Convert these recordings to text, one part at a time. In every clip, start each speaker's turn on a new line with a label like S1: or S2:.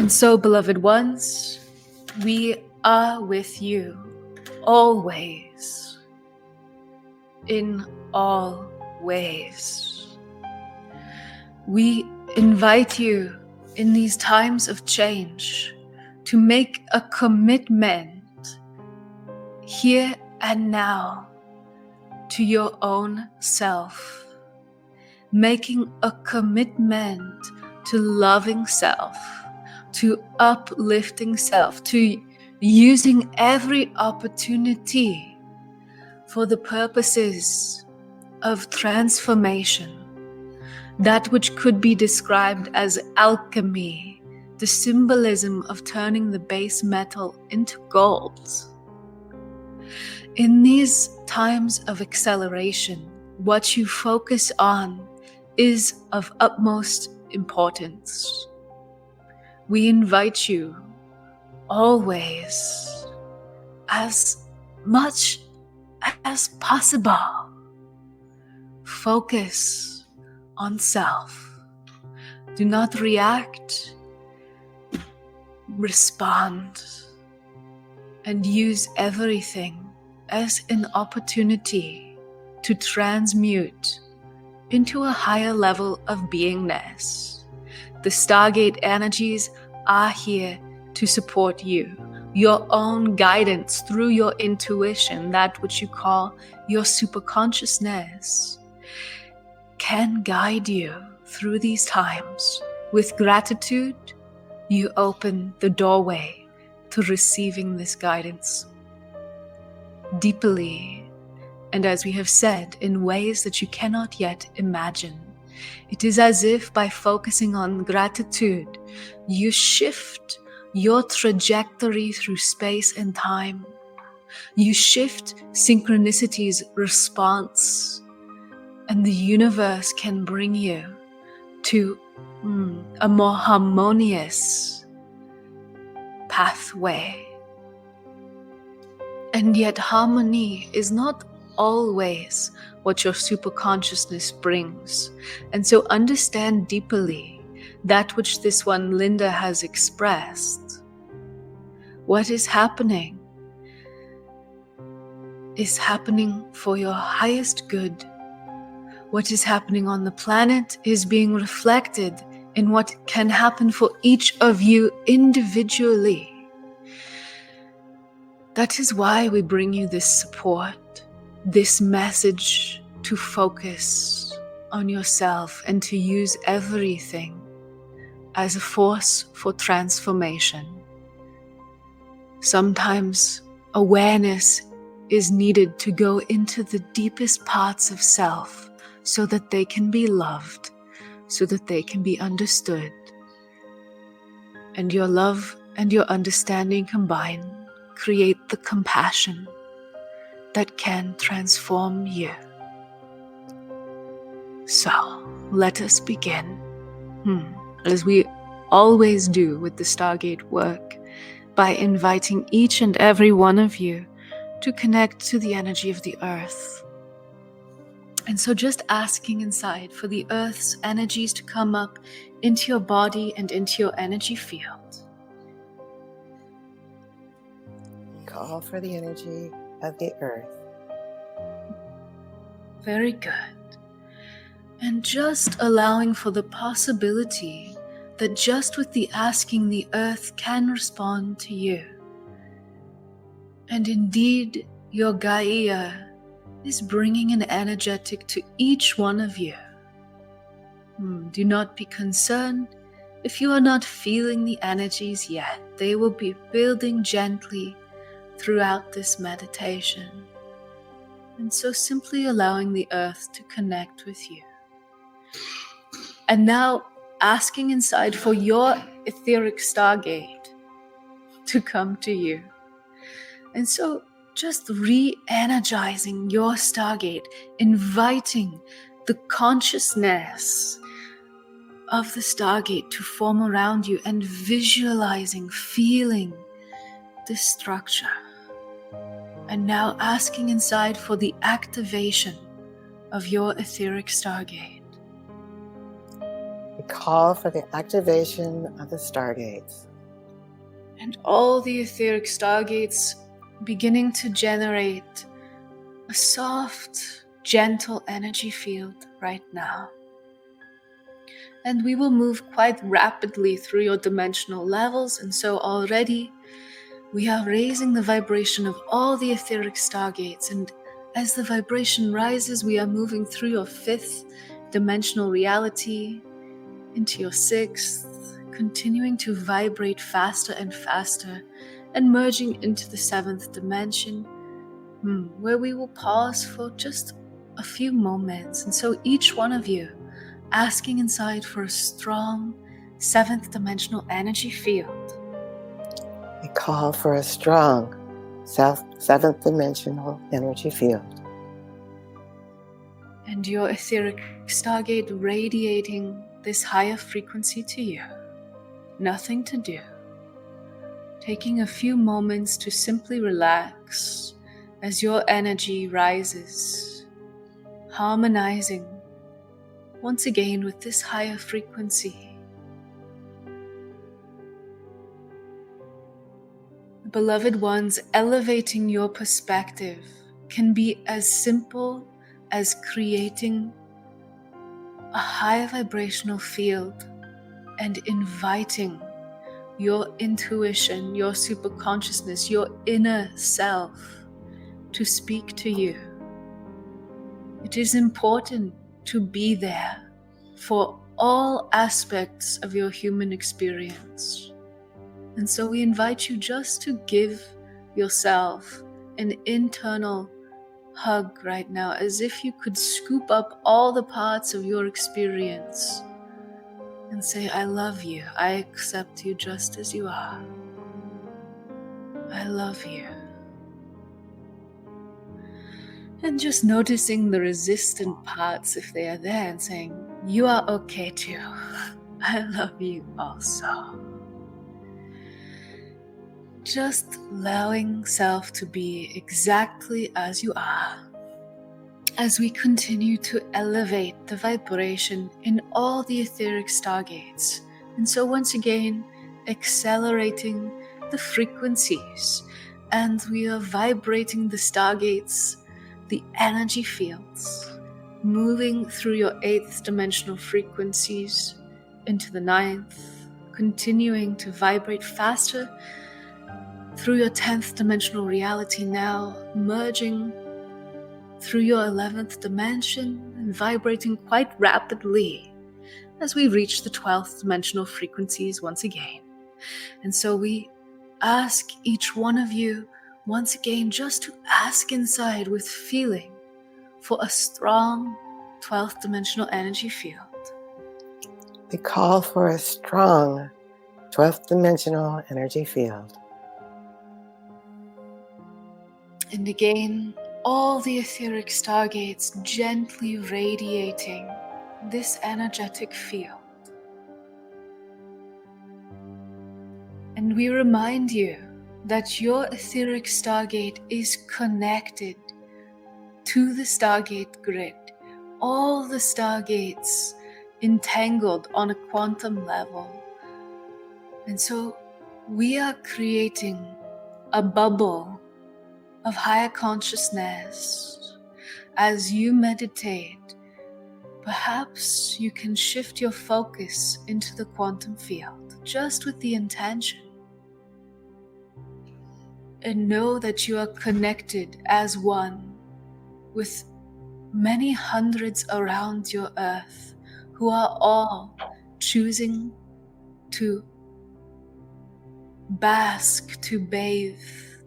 S1: And so, beloved ones, we are with you always, in all ways. We invite you in these times of change to make a commitment here and now to your own self, making a commitment to loving self, to uplifting self, to using every opportunity for the purposes of transformation, that which could be described as alchemy, the symbolism of turning the base metal into gold. In these times of acceleration, what you focus on is of utmost importance. We invite you always, as much as possible, focus on self. Do not react, respond, and use everything as an opportunity to transmute into a higher level of beingness. The Stargate energies are here to support you. Your own guidance through your intuition, that which you call your superconsciousness, can guide you through these times. With gratitude, you open the doorway to receiving this guidance deeply, and as we have said, in ways that you cannot yet imagine. It is as if by focusing on gratitude, you shift your trajectory through space and time. You shift synchronicity's response, and the universe can bring you to a more harmonious pathway. And yet harmony is not always what your superconsciousness brings. And so understand deeply that which this one Linda has expressed. What is happening for your highest good. What is happening on the planet is being reflected in what can happen for each of you individually. That is why we bring you this support, this message to focus on yourself and to use everything as a force for transformation. Sometimes awareness is needed to go into the deepest parts of self so that they can be loved, so that they can be understood. And your love and your understanding combined create the compassion that can transform you. So, let us begin, as we always do with the Stargate work, by inviting each and every one of you to connect to the energy of the earth. And so just asking inside for the earth's energies to come up into your body and into your energy field.
S2: Call for the energy of the earth.
S1: Very good. And just allowing for the possibility that just with the asking, the earth can respond to you. And indeed, your Gaia is bringing an energetic to each one of you. Do not be concerned if you are not feeling the energies yet. They will be building gently throughout this meditation. And so simply allowing the earth to connect with you. And now asking inside for your etheric Stargate to come to you. And so just re-energizing your Stargate, inviting the consciousness of the Stargate to form around you and visualizing, feeling this structure. And now asking inside for the activation of your etheric Stargate.
S2: We call for the activation of the Stargates.
S1: And all the etheric stargates beginning to generate a soft, gentle energy field right now. And we will move quite rapidly through your dimensional levels, and so already we are raising the vibration of all the etheric stargates, and as the vibration rises, we are moving through your 5th dimensional reality into your 6th, continuing to vibrate faster and faster, and merging into the 7th dimension, where we will pause for just a few moments. And so each one of you asking inside for a strong 7th dimensional energy field.
S2: We call for a strong 7th dimensional energy field.
S1: And your etheric stargate radiating this higher frequency to you. Nothing to do. Taking a few moments to simply relax as your energy rises, harmonizing once again with this higher frequency. Beloved ones, elevating your perspective can be as simple as creating a high vibrational field and inviting your intuition, your superconsciousness, your inner self to speak to you. It is important to be there for all aspects of your human experience. And so we invite you just to give yourself an internal hug right now, as if you could scoop up all the parts of your experience and say, I love you. I accept you just as you are. I love you. And just noticing the resistant parts, if they are there, and saying, you are okay too. I love you also. Just allowing self to be exactly as you are, as we continue to elevate the vibration in all the etheric stargates. And so once again, accelerating the frequencies, and we are vibrating the stargates, the energy fields, moving through your 8th dimensional frequencies into the 9th, continuing to vibrate faster through your 10th dimensional reality, now merging through your 11th dimension and vibrating quite rapidly as we reach the 12th dimensional frequencies once again. And so we ask each one of you once again just to ask inside with feeling for a strong 12th dimensional energy field.
S2: We call for a strong 12th dimensional energy field.
S1: And again, all the etheric stargates gently radiating this energetic field. And we remind you that your etheric stargate is connected to the Stargate grid. All the stargates entangled on a quantum level. And so we are creating a bubble of higher consciousness. As you meditate, perhaps you can shift your focus into the quantum field, just with the intention. And know that you are connected as one with many hundreds around your earth who are all choosing to bask, to bathe,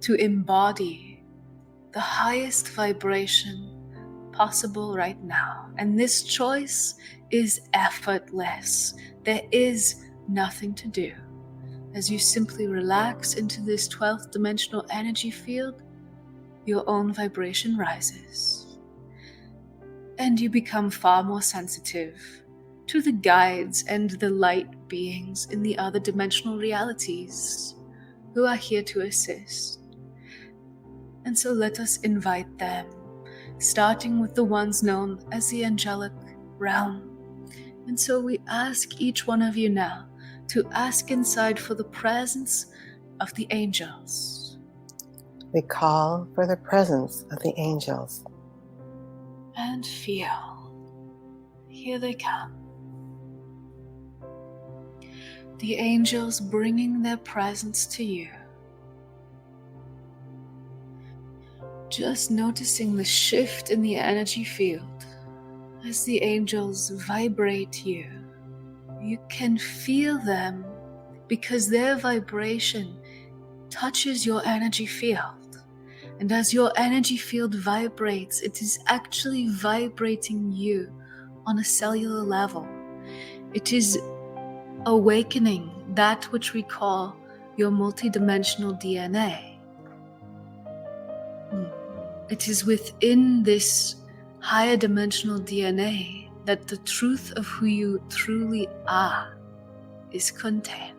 S1: to embody the highest vibration possible right now. And this choice is effortless. There is nothing to do. As you simply relax into this 12th dimensional energy field, your own vibration rises. And you become far more sensitive to the guides and the light beings in the other dimensional realities who are here to assist. And so let us invite them, starting with the ones known as the angelic realm. And so we ask each one of you now to ask inside for the presence of the angels.
S2: We call for the presence of the angels.
S1: And feel. Here they come. The angels bringing their presence to you. Just noticing the shift in the energy field as the angels vibrate you. You can feel them because their vibration touches your energy field. And as your energy field vibrates, it is actually vibrating you on a cellular level. It is awakening that which we call your multidimensional DNA. It is within this higher dimensional DNA that the truth of who you truly are is contained.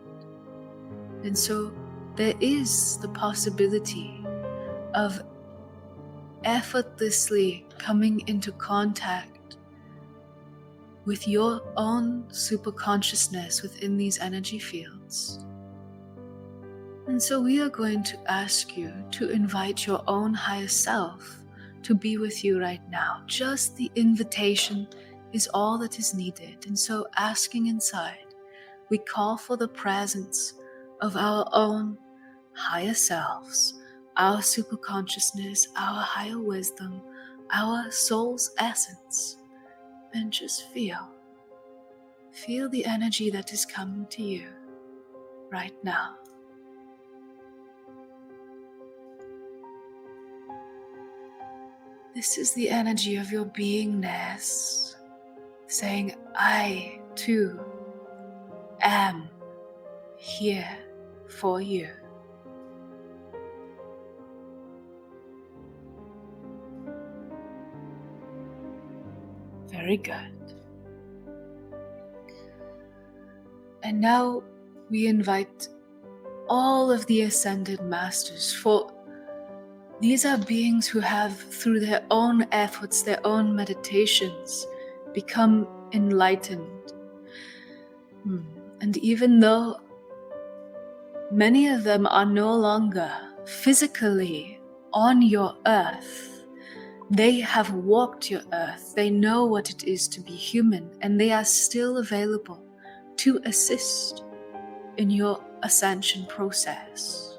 S1: And so there is the possibility of effortlessly coming into contact with your own superconsciousness within these energy fields. And so we are going to ask you to invite your own higher self to be with you right now. Just the invitation is all that is needed. And so asking inside, we call for the presence of our own higher selves, our superconsciousness, our higher wisdom, our soul's essence. And just feel the energy that is coming to you right now. This is the energy of your beingness, saying, I too am here for you. Very good. And now we invite all of the ascended masters, for these are beings who have, through their own efforts, their own meditations, become enlightened. And even though many of them are no longer physically on your earth, they have walked your earth, they know what it is to be human, and they are still available to assist in your ascension process.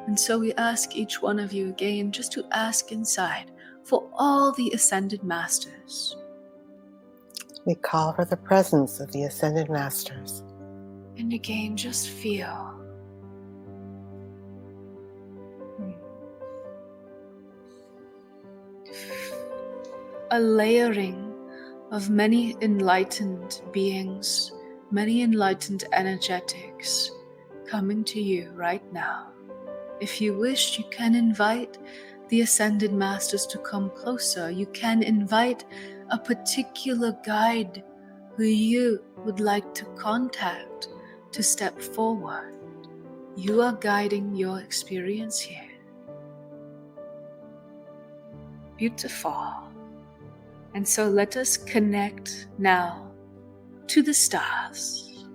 S1: And so we ask each one of you again just to ask inside for all the ascended masters.
S2: We call for the presence of the ascended masters.
S1: And again, just feel. A layering of many enlightened beings, many enlightened energetics coming to you right now. If you wish, you can invite the ascended masters to come closer. You can invite a particular guide who you would like to contact to step forward. You are guiding your experience here. Beautiful. And so let us connect now to the stars.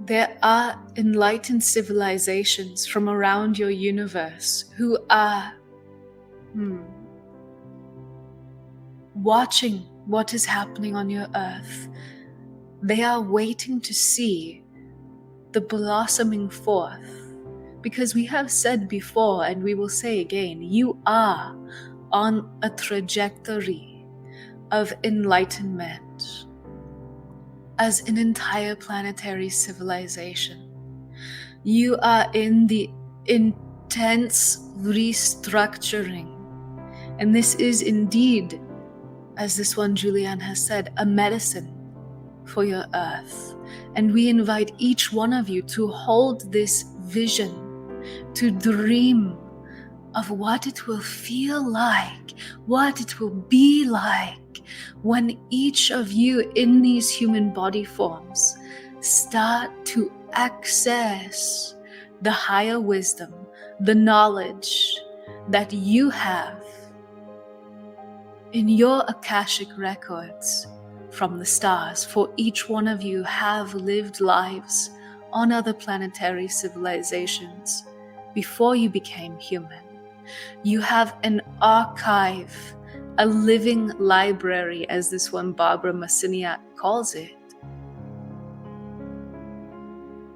S1: There are enlightened civilizations from around your universe who are watching what is happening on your earth. They are waiting to see the blossoming forth. Because we have said before, and we will say again, you are on a trajectory of enlightenment as an entire planetary civilization. You are in the intense restructuring. And this is indeed, as this one Julianne has said, a medicine for your earth. And we invite each one of you to hold this vision, to dream of what it will feel like, what it will be like when each of you in these human body forms start to access the higher wisdom, the knowledge that you have in your Akashic records from the stars. For each one of you have lived lives on other planetary civilizations before you became human. You have an archive, a living library, as this one Barbara Masiniak calls it.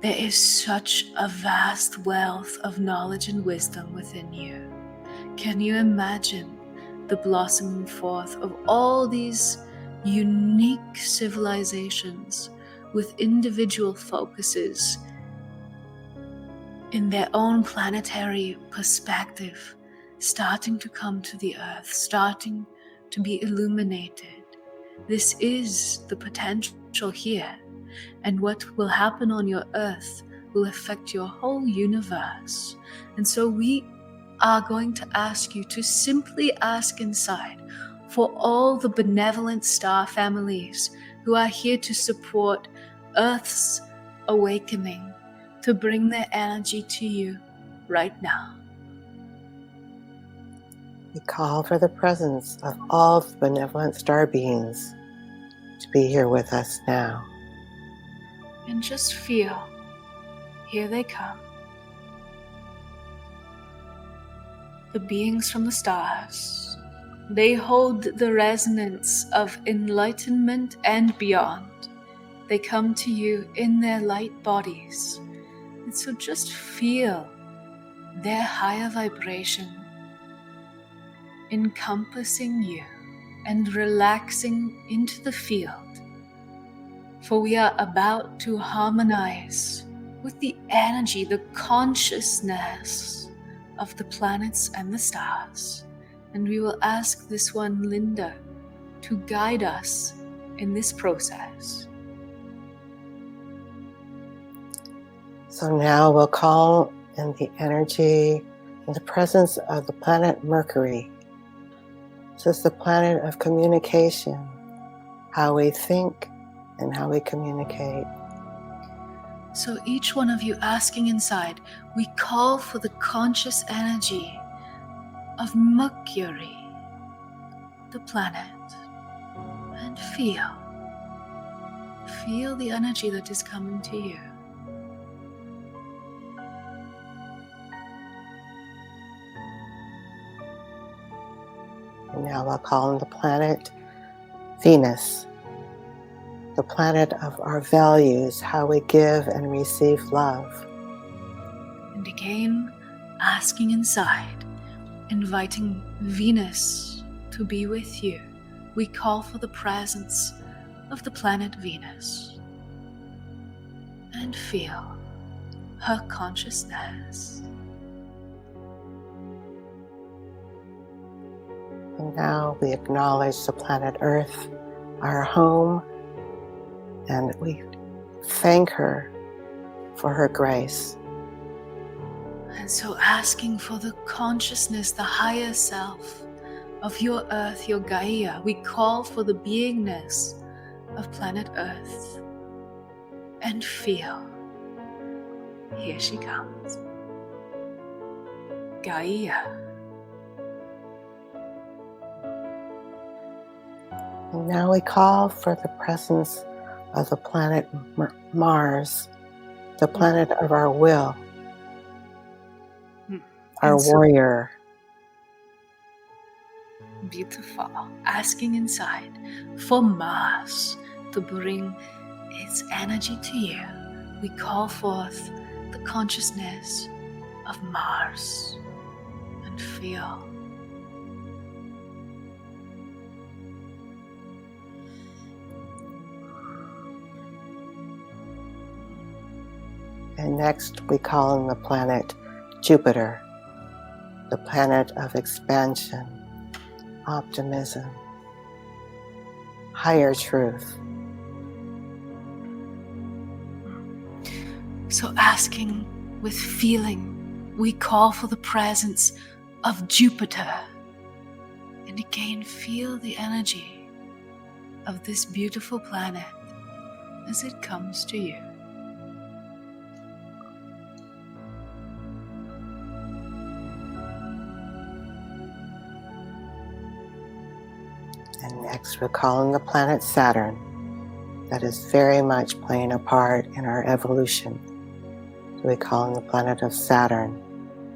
S1: There is such a vast wealth of knowledge and wisdom within you. Can you imagine the blossoming forth of all these unique civilizations with individual focuses in their own planetary perspective, starting to come to the earth, starting to be illuminated? This is the potential here, and what will happen on your earth will affect your whole universe. And so we are going to ask you to simply ask inside for all the benevolent star families who are here to support Earth's awakening, to bring their energy to you right now.
S2: We call for the presence of all the benevolent star beings to be here with us now.
S1: And just feel, here they come. The beings from the stars, they hold the resonance of enlightenment and beyond. They come to you in their light bodies. And so just feel their higher vibration encompassing you and relaxing into the field. For we are about to harmonize with the energy, the consciousness of the planets and the stars. And we will ask this one, Linda, to guide us in this process.
S2: So now we'll call in the energy and the presence of the planet Mercury. This is the planet of communication, how we think and how we communicate.
S1: So each one of you asking inside, we call for the conscious energy of Mercury, the planet, and feel the energy that is coming to you.
S2: And now we'll call in the planet Venus, the planet of our values, how we give and receive love.
S1: And again, asking inside, inviting Venus to be with you. We call for the presence of the planet Venus. And feel her consciousness.
S2: And now we acknowledge the planet Earth, our home, and we thank her for her grace.
S1: And so asking for the consciousness, the higher self of your Earth, your Gaia, we call for the beingness of planet Earth. And feel, here she comes. Gaia.
S2: And now we call for the presence of the planet Mars, the planet of our will, our warrior.
S1: Beautiful. Asking inside for Mars to bring its energy to you. We call forth the consciousness of Mars and feel.
S2: And next we call in the planet Jupiter, the planet of expansion, optimism, higher truth.
S1: So asking with feeling, we call for the presence of Jupiter. And again, feel the energy of this beautiful planet as it comes to you.
S2: And next we're calling the planet Saturn, that is very much playing a part in our evolution. we call in the planet of Saturn,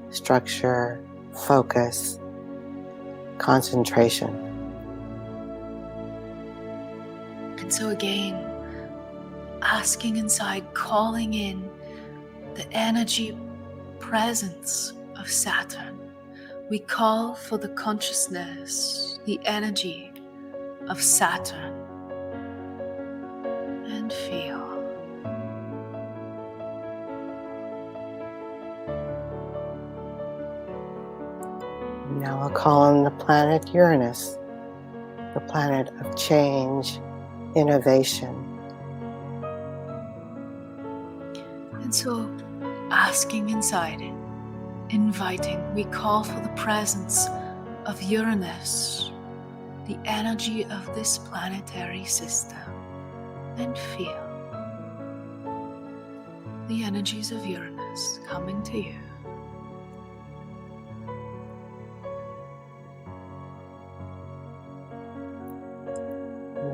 S2: structure, focus, concentration.
S1: And so again, asking inside, calling in the energy presence of Saturn. We call for the consciousness, the energy of Saturn, and feel.
S2: Now we'll call in the planet Uranus, the planet of change, innovation.
S1: And so, asking inside, inviting, we call for the presence of Uranus, the energy of this planetary system, and feel the energies of Uranus coming to you.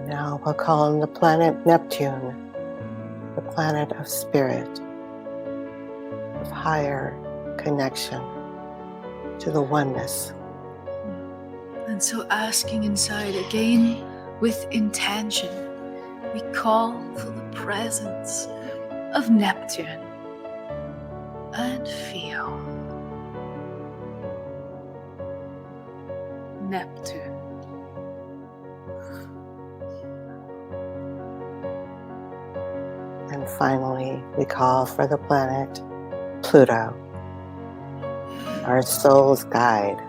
S2: Now we'll call in the planet Neptune, the planet of spirit, of higher connection to the oneness.
S1: And so asking inside again with intention, we call for the presence of Neptune and feel Neptune.
S2: And finally, we call for the planet Pluto, our soul's guide,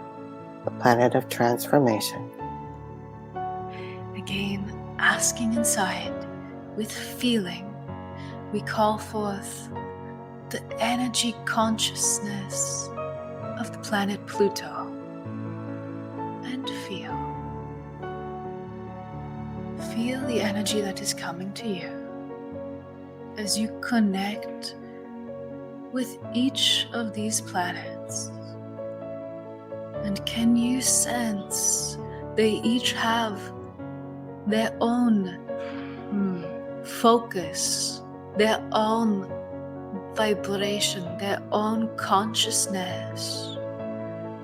S2: the planet of transformation.
S1: Again, asking inside with feeling, we call forth the energy consciousness of the planet Pluto and feel. Feel the energy that is coming to you as you connect with each of these planets. And can you sense they each have their own focus, their own vibration, their own consciousness?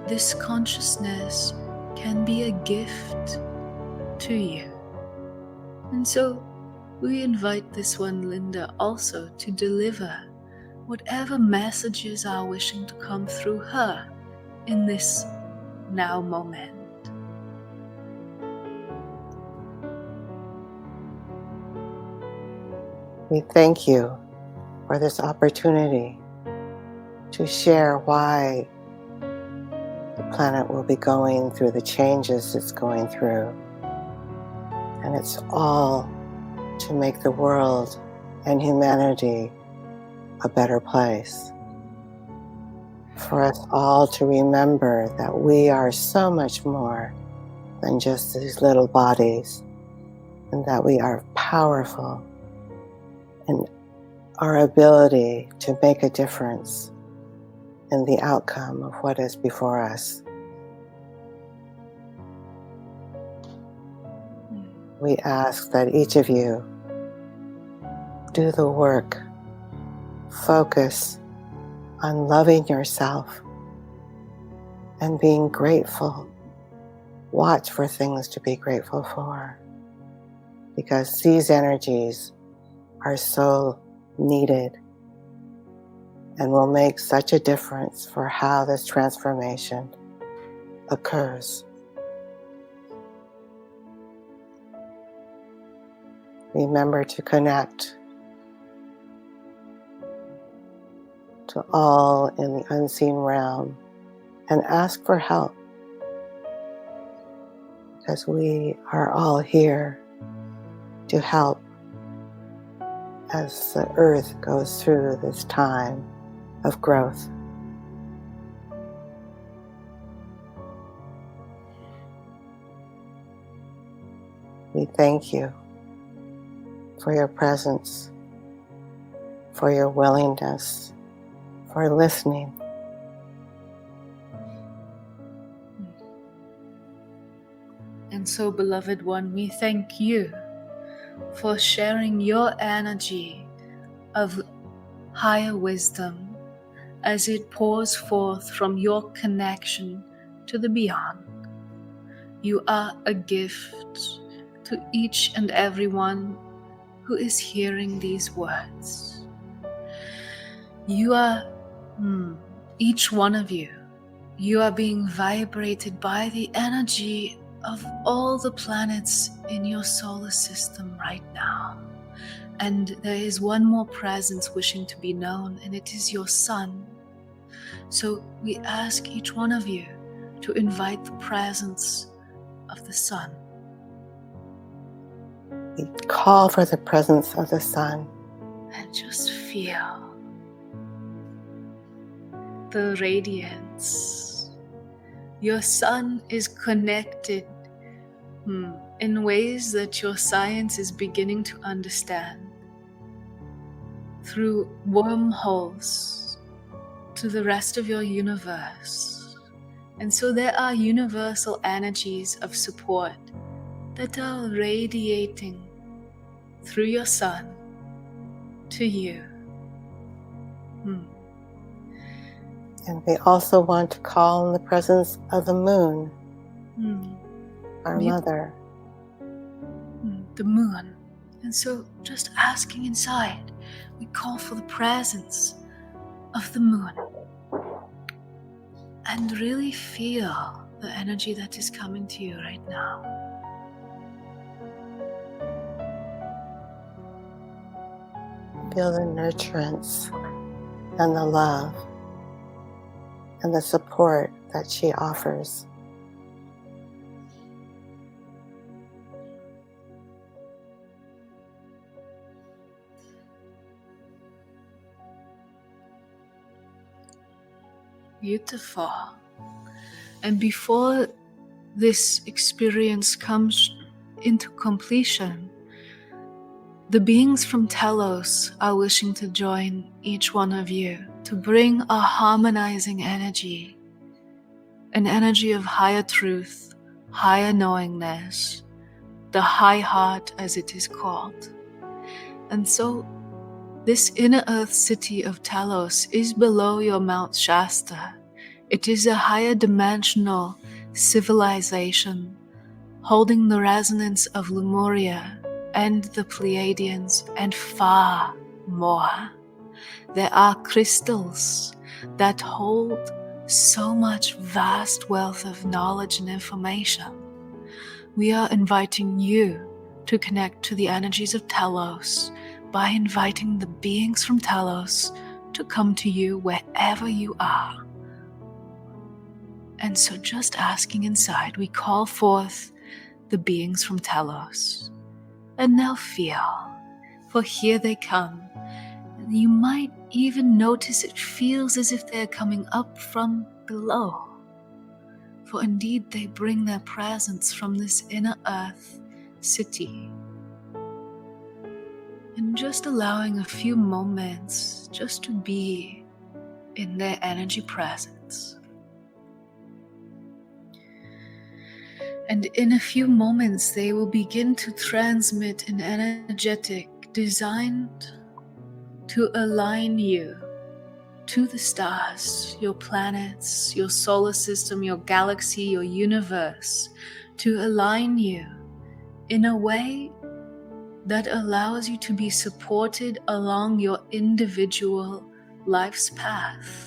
S1: This consciousness can be a gift to you. And so we invite this one, Linda, also to deliver whatever messages are wishing to come through her in this now moment.
S2: We thank you for this opportunity to share why the planet will be going through the changes it's going through. And it's all to make the world and humanity a better place. For us all to remember that we are so much more than just these little bodies, and that we are powerful in our ability to make a difference in the outcome of what is before us. We ask that each of you do the work, focus on loving yourself and being grateful. Watch for things to be grateful for, because these energies are so needed and will make such a difference for how this transformation occurs. Remember to connect to all in the unseen realm and ask for help, because we are all here to help as the earth goes through this time of growth. We thank you for your presence, for your willingness, for listening.
S1: And so, beloved one, we thank you for sharing your energy of higher wisdom as it pours forth from your connection to the beyond. You are a gift to each and every one who is hearing these words. You are, each one of you, you are being vibrated by the energy of all the planets in your solar system right now. And there is one more presence wishing to be known, and it is your sun. So we ask each one of you to invite the presence of the sun.
S2: We call for the presence of the sun.
S1: And just feel the radiance. Your sun is connected in ways that your science is beginning to understand, through wormholes to the rest of your universe. And so there are universal energies of support that are radiating through your sun to you.
S2: And we also want to call in the presence of the moon, our mother.
S1: The moon. And so just asking inside, we call for the presence of the moon. And really feel the energy that is coming to you right now.
S2: Feel the nurturance and the love and the support that she offers.
S1: Beautiful. And before this experience comes into completion, the beings from Telos are wishing to join each one of you to bring a harmonizing energy, an energy of higher truth, higher knowingness, the high heart as it is called. And so this inner earth city of Telos is below your Mount Shasta. It is a higher dimensional civilization holding the resonance of Lemuria and the Pleiadians and far more. There are crystals that hold so much vast wealth of knowledge and information. We are inviting you to connect to the energies of Telos by inviting the beings from Telos to come to you wherever you are. And so just asking inside, we call forth the beings from Telos. And now feel, for here they come. And you might even notice it feels as if they're coming up from below. For indeed they bring their presence from this inner earth city. And just allowing a few moments just to be in their energy presence. And in a few moments, they will begin to transmit an energetic designed to align you to the stars, your planets, your solar system, your galaxy, your universe, to align you in a way that allows you to be supported along your individual life's path.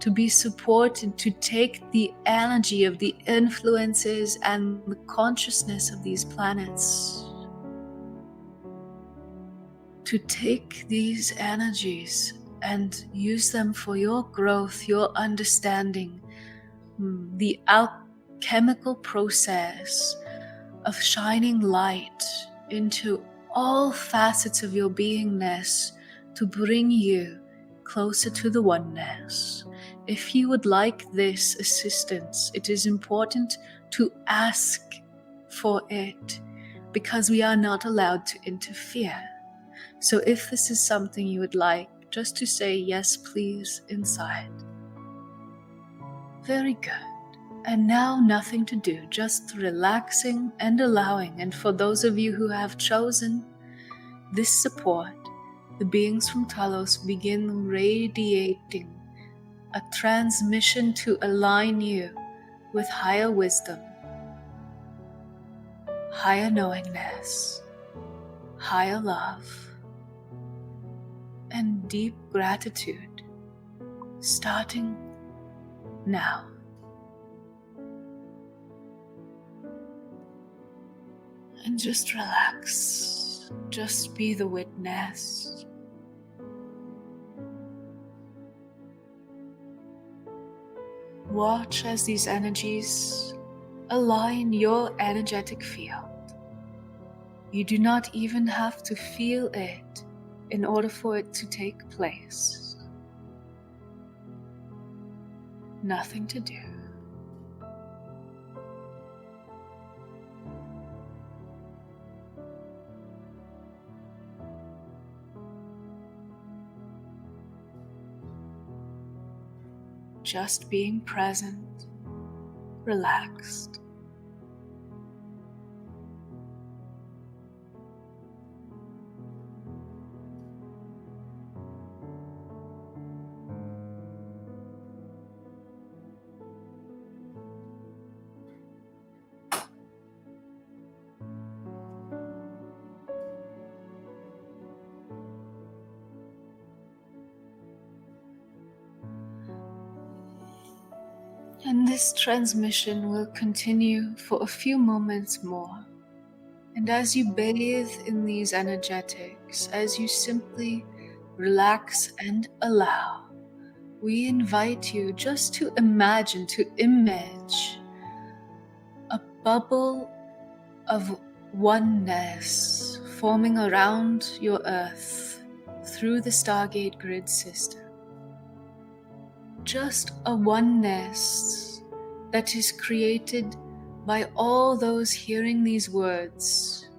S1: To be supported to take the energy of the influences and the consciousness of these planets. To take these energies and use them for your growth, your understanding, the alchemical process of shining light into all facets of your beingness to bring you closer to the oneness. If you would like this assistance, it is important to ask for it because we are not allowed to interfere. So if this is something you would like, just to say yes please inside. Very good. And now nothing to do, just relaxing and allowing. And for those of you who have chosen this support, the beings from Telos begin radiating a transmission to align you with higher wisdom, higher knowingness, higher love, and deep gratitude, starting now. And just relax, just be the witness. Watch as these energies align your energetic field. You do not even have to feel it in order for it to take place. Nothing to do. Just being present, relaxed. And this transmission will continue for a few moments more. And as you bathe in these energetics, as you simply relax and allow, we invite you just to imagine, to image a bubble of oneness forming around your earth through the Stargate grid system. Just a oneness that is created by all those hearing these words,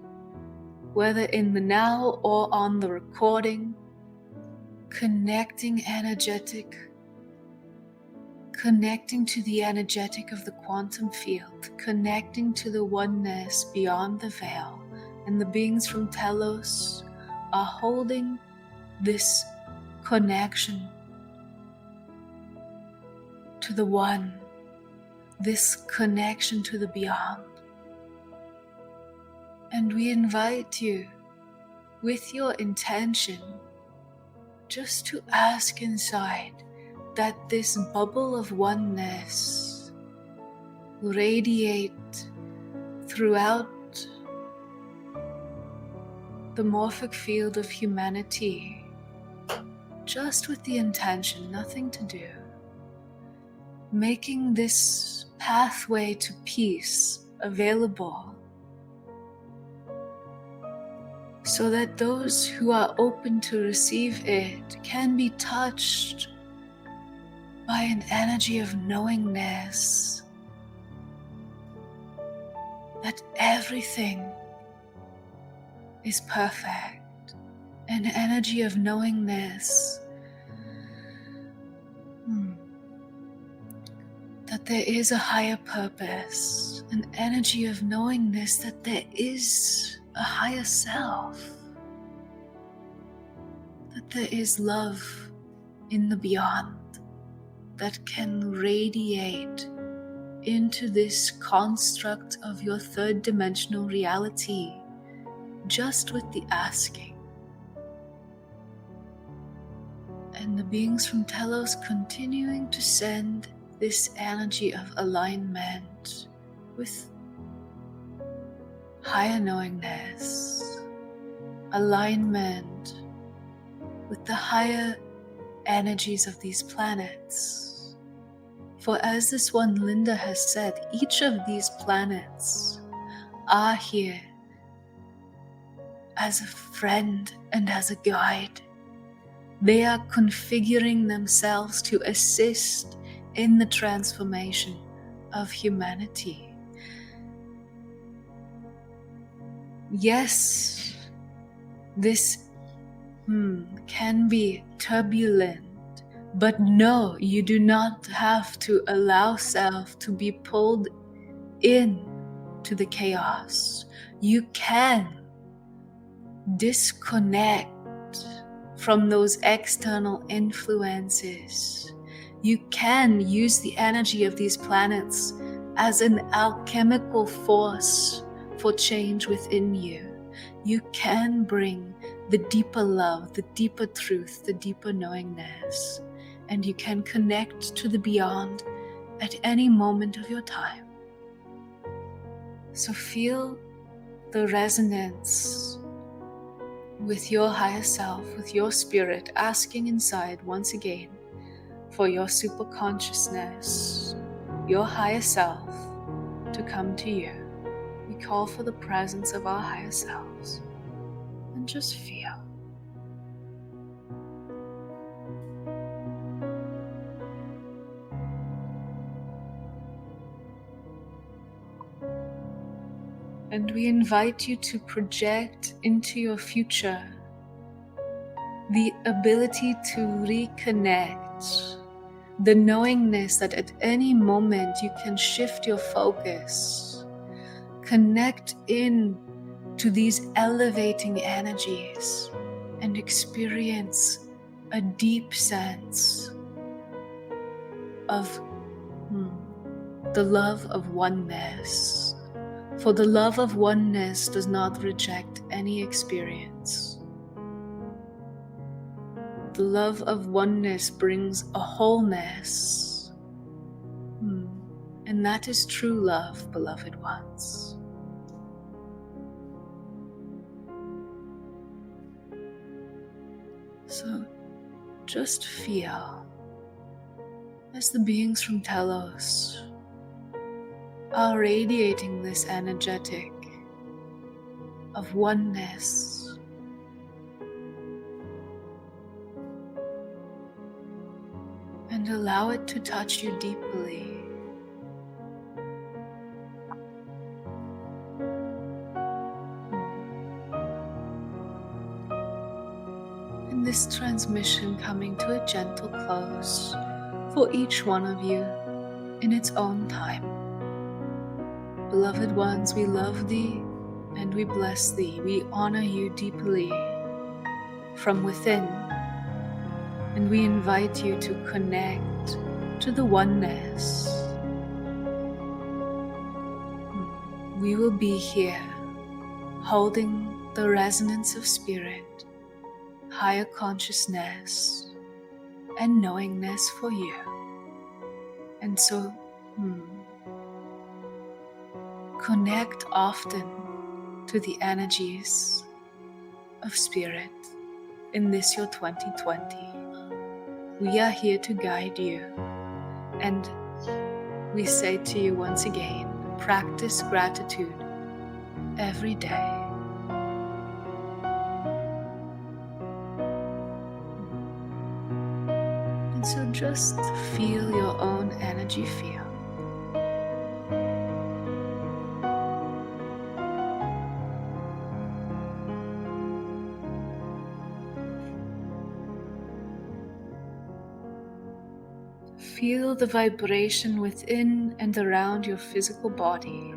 S1: whether in the now or on the recording, connecting to the energetic of the quantum field, connecting to the oneness beyond the veil. And the beings from Telos are holding this connection to the one, this connection to the beyond. And we invite you, with your intention, just to ask inside that this bubble of oneness radiate throughout the morphic field of humanity, just with the intention, nothing to do, making this pathway to peace available so that those who are open to receive it can be touched by an energy of knowingness that everything is perfect, an energy of knowingness that there is a higher purpose, an energy of knowingness that there is a higher self, that there is love in the beyond that can radiate into this construct of your third dimensional reality just with the asking. And the beings from Telos continuing to send this energy of alignment with higher knowingness, alignment with the higher energies of these planets. For as this one Linda has said, each of these planets are here as a friend and as a guide. They are configuring themselves to assist in the transformation of humanity. Yes, this can be turbulent, but no, you do not have to allow self to be pulled in to the chaos. You can disconnect from those external influences. You can use the energy of these planets as an alchemical force for change within you. You can bring the deeper love, the deeper truth, the deeper knowingness, and you can connect to the beyond at any moment of your time. So feel the resonance with your higher self, with your spirit, asking inside once again for your superconsciousness, your higher self, to come to you. We call for the presence of our higher selves, and just feel. And we invite you to project into your future the ability to reconnect, the knowingness that at any moment you can shift your focus, connect in to these elevating energies, and experience a deep sense of the love of oneness. For the love of oneness does not reject any experience. The love of oneness brings a wholeness. And that is true love, beloved ones. So just feel as the beings from Telos are radiating this energetic of oneness. And allow it to touch you deeply. And this transmission coming to a gentle close for each one of you in its own time. Beloved ones, we love thee and we bless thee. We honor you deeply from within, and we invite you to connect to the oneness. We will be here holding the resonance of spirit, higher consciousness, and knowingness for you. And so, connect often to the energies of spirit in this your 2020. We are here to guide you, and we say to you once again, practice gratitude every day. And so just feel your own energy field. Feel the vibration within and around your physical body.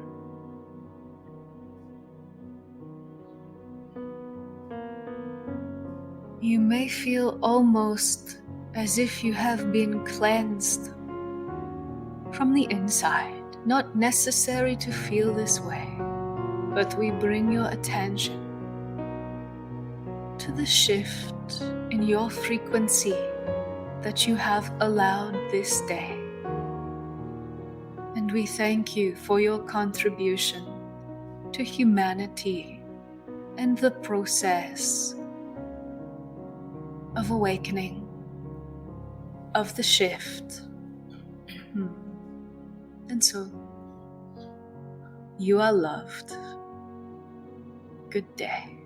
S1: You may feel almost as if you have been cleansed from the inside. Not necessary to feel this way, but we bring your attention to the shift in your frequency that you have allowed this day. And we thank you for your contribution to humanity and the process of awakening, of the shift. And so, you are loved. Good day.